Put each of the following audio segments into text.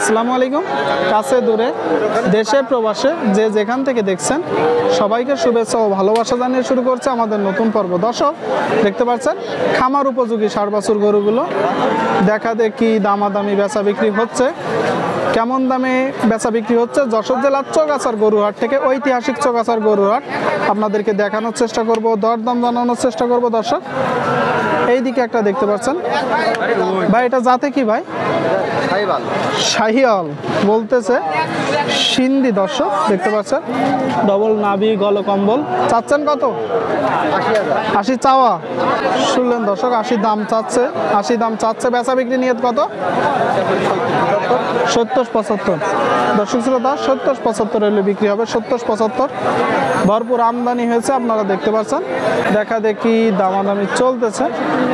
আসসালামু আলাইকুম। কাছে দূরে দেশে প্রবাসে যে যেখান থেকে দেখছেন সবাইকে শুভেচ্ছা ও ভালোবাসা জানিয়ে শুরু করছে আমাদের নতুন পর্ব। দর্শক দেখতে পাচ্ছেন খামার উপযোগী ষাঁড় বাছুর গরুগুলো দেখা দেখি দামাদামি বেচা বিক্রি হচ্ছে। কেমন দামে বেচা বিক্রি হচ্ছে যশোর জেলার চৌগাছার গরুহাট থেকে ঐতিহাসিক চৌগাছার গরুহাট আপনাদেরকে দেখানোর চেষ্টা করব, দরদাম জানানোর চেষ্টা করব। দর্শক এইদিকে একটা দেখতে পাচ্ছেন ভাই, এটা জাতে কি ভাই? শাহিওয়াল বলতেছে সিন্ধি। দর্শক দেখতে পাচ্ছেন ডবল নাভি গলকম্বল। চাচ্ছেন কত? 80 চাওয়া। শুনলেন দর্শক, 80 দাম চাচ্ছে। 80 দাম চাচ্ছে। বেচা বিক্রি নিয়ত কত? 70-75। দর্শক শ্রোতা 70-75 হলে বিক্রি হবে। 70-75 ভরপুর আমদানি হয়েছে আপনারা দেখতে পাচ্ছেন। দেখা দেখি দামাদামি চলতেছে,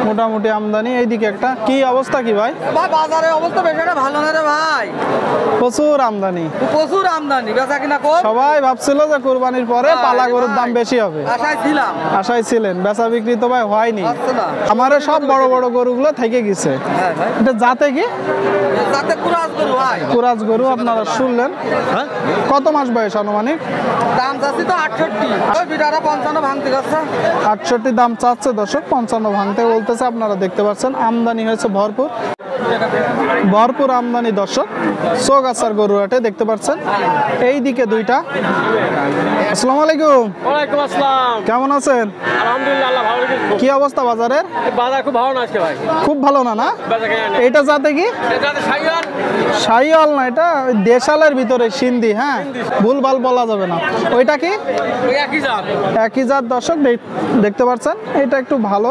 মোটামুটি আমদানি। এইদিকে একটা কি অবস্থা কি ভাই? বাজারের অবস্থা বেশ একটা ভালো না রে ভাই, প্রচুর আমদানি। প্রচুর আমদানি, বেচা কিনা কম। সবাই ভাবছিল যে কুরবানির পরে পালা গরুর দাম বেশি হবে, আশায় ছিলেন। বেচা বিক্রি তো ভাই হয়নি। আমার সব বড় বড় গরুগুলো থেকে গেছে। এটা জাতে কি? জাতে কুরাজ গরু ভাই। কুরাজ গরু আপনারা শুনলেন। কত মাস বয়স আনুমানিক? দাম চাচ্ছি তো 68, ওই বিটারা 55 ভাঙতে যাচ্ছে। 68 দাম চাচ্ছে দর্শক, 55 ভাঙতে বলতেছে। আপনারা দেখতে পাচ্ছেন আমদানি হয়েছে ভরপুর, ভরপুর আমদানি। দর্শক চৌগাছার গরুহাটে দেখতে পাচ্ছেন এইদিকে দুইটা। আসসালামু আলাইকুম। ওয়ালাইকুম আসসালাম। কেমন আছেন? আলহামদুলিল্লাহ, আল্লাহ ভালো রেখেছে। কি অবস্থা বাজারের? বাজার খুব ভালো না আজকে ভাই। খুব ভালো না? না বেচা কেনা নেই। এইটা জাতে কি? এটা তো শাহিওয়াল। শাহিওয়াল না, এটা দেশালের ভিতরে সিন্ধি। হ্যাঁ, ভুলভাল বলা যাবে না। ওইটা কি? ওই একই জাত। একই জাত। দর্শক দেখতে পাচ্ছেন এটা একটু ভালো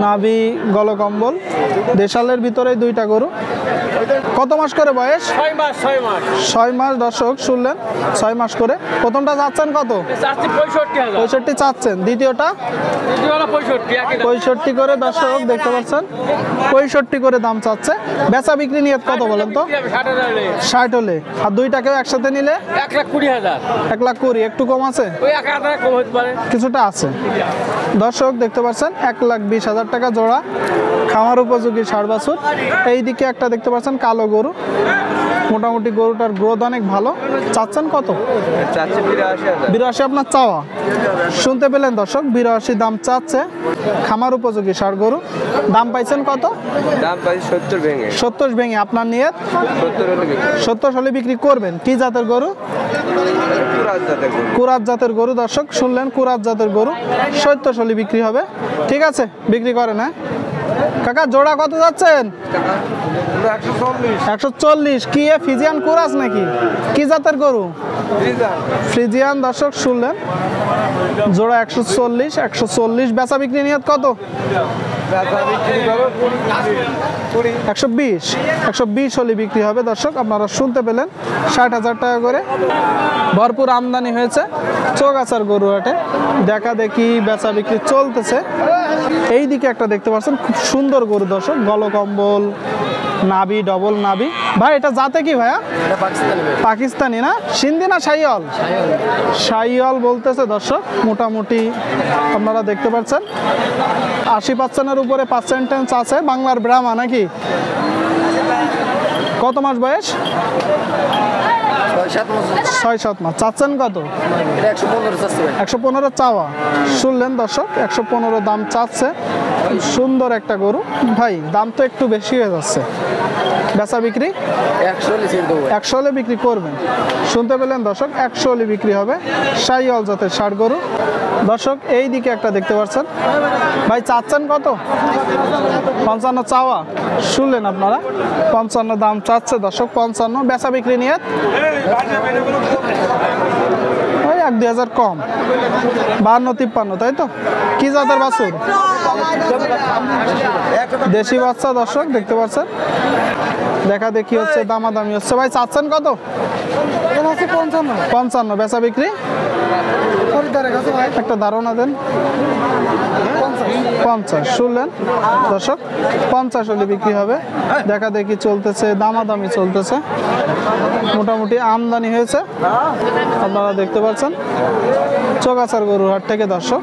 নাভি গলকম্বল, দেশালের ভিতরে দুইটা গরু। কত মাস করে বয়স? 6 মাস। 6 মাস। 6 মাস। দর্শক শুনলেন 6 মাস করে। প্রথমটা চাচ্ছেন কত? চাচ্ছি 65,000। 65 চাচ্ছেন। দ্বিতীয়টা দ্বিতীয় হলো 65, একই দাম। 65 করে। দর্শক দেখতে পাচ্ছেন 65 করে দাম চাচ্ছে। বেচা বিক্রি নিয়ত কত বলেন তো? 60,000 60 হলে। আর দুইটাকেও একসাথে নিলে 1,20,000। 1,20,000। একটু কম আছে? ওই 1,000 কম হতে পারে। কিছুটা আছে। দর্শক দেখতে পাচ্ছেন 1,20,000 টাকা জোড়া খামার উপযোগী ষাঁড় বাছুর। এইদিকে একটা দেখতে পাচ্ছেন কালো গরু, মোটামুটি গরুটার গ্রোথ অনেক ভালো। চাচ্ছেন কত? 82 আপনার চাওয়া। শুনতে পেলেন দর্শক, 82 দাম চাচ্ছে খামার উপযোগী ষাঁড় গরু। দাম পাইছেন কত? দাম পাই 70 ভেঙে। 70 ভেঙে। আপনার নিয়ত 70 হলে বিক্রি। 70 হলে বিক্রি করবেন। কি জাতের গরু? কুরাজ জাতের গরু। কুরাজ জাতের গরু। দর্শক শুনলেন কুরাজ জাতের গরু 70 হলে বিক্রি হবে। ঠিক আছে, বিক্রি করেন। হ্যাঁ কাকা, জোড়া কত যাচ্ছেন? 140। কি এ ফিজিয়ান কুরাজ নাকি? কি জাতের গরু? ফ্রিজিয়ান। দর্শক শুনলেন জোড়া 140। বেচা বিক্রি নিয়ত কত? 120 হলে বিক্রি হবে। দর্শক আপনারা শুনতে পেলেন 60,000 টাকা করে। ভরপুর আমদানি হয়েছে চৌগাছার গরুহাটে। দেখা দেখি বেচা বিক্রি চলতেছে। এইদিকে একটা দেখতে পাচ্ছেন খুব সুন্দর গরু। দর্শক গলকম্বল, নাভি ডবল নাভি। ভাই এটা জাতে কি ভাইয়া? পাকিস্তানি না সিন্ধি না শাহিওয়াল? শাহিওয়াল বলতেছে দর্শক। মোটামুটি আপনারা দেখতে পাচ্ছেন 80% উপরে পার্সেন্টেজ আছে। বাংলার ব্রাহ্মা নাকি? কত মাস বয়স? 6-7 মাস। চাচ্ছেন কত? 115 চাওয়া। শুনলেন দর্শক 115 দাম চাচ্ছে। সুন্দর একটা গরু। ভাই দাম তো একটু বেশি হয়ে যাচ্ছে। বেচা বিক্রি 100 হলে বিক্রি করবেন। শুনতে পেলেন দর্শক, 100 হলে বিক্রি হবে। শাহিওয়াল জাতের ষাঁড় গরু। দর্শক এই দিকে একটা দেখতে পাচ্ছেন ভাই, চাচ্ছেন কত? 55 চাওয়া। শুনলেন আপনারা 55 দাম চাচ্ছে দর্শক। 55। বেচা বিক্রি নিয়ে ওই 1-2,000 কম। 52-53 তাই তো? কি জাতের বাছুর? দেশি বাচ্চা। দর্শক দেখতে পাচ্ছেন দেখা দেখি হচ্ছে, দামাদামি হচ্ছে। ভাই চাচ্ছেন কত? 55। বেচা বিক্রি একটা ধারণা দেন। 50। শুনলেন দর্শক 50 হলে বিক্রি হবে। দেখা দেখি চলতেছে, দামাদামি চলতেছে। মোটামুটি আমদানি হয়েছে আপনারা দেখতে পাচ্ছেন চৌগাছার গরুহাট থেকে। দর্শক